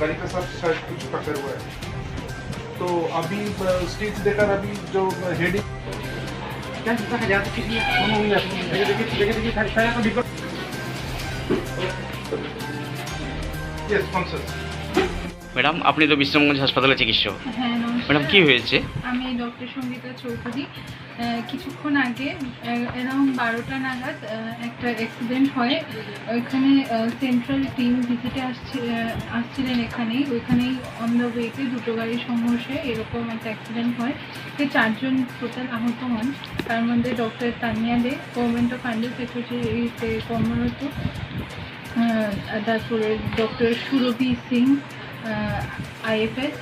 गाड़ी का सब शायद कुछ पकड़ हुआ है, तो अभी स्टेज देकर अभी जो हेडिंग ম্যাডাম, আপনি তো বিশ্রামগঞ্জ হাসপাতালে চিকিৎসক। হ্যাঁ, ম্যাডাম, কি হয়েছে? আমি ডক্টর সঙ্গীতা চৌধুরী। কিছুক্ষণ আগে অ্যারাউন্ড 12টা নাগাদ একটা অ্যাক্সিডেন্ট হয়। ওইখানে সেন্ট্রাল টিম ভিজিটে আসছিলেন এখানেই। ওইখানেই অন দ্য ওয়েতে দুটো গাড়ির সংঘর্ষে এরকম একটা অ্যাক্সিডেন্ট হয়। সে 4 জন টোটাল আহত হন। তার মধ্যে doctor Tania De, government of under সেক্রেটারিতে কর্মরত, তারপরে ডক্টর সুরভি সিং আইএফএস,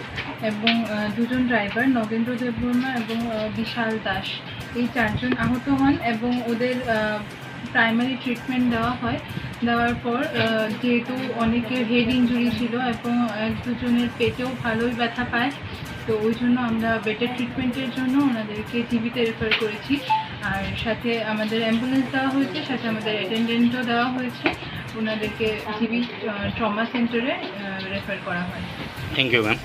এবং দুজন ড্রাইভার নগেন্দ্র দেববর্মা এবং বিশাল দাস। এই 4 জন আহত হন এবং ওদের প্রাইমারি ট্রিটমেন্ট দেওয়া হয়। দেওয়ার পর যেহেতু অনেকের হেড ইঞ্জুরি ছিল এবং 1-2 জনের পেটেও ভালোই ব্যথা পায়, তো ওই জন্য আমরা বেটার ট্রিটমেন্টের জন্য ওনাদেরকে জিবিতে রেফার করেছি। আর সাথে আমাদের অ্যাম্বুলেন্স দেওয়া হয়েছে, সাথে আমাদের অ্যাটেন্ডেন্টও দেওয়া হয়েছে। ওনাদেরকে জিবি ট্রমা সেন্টারে রেফার করা হয়। Thank you ma'am.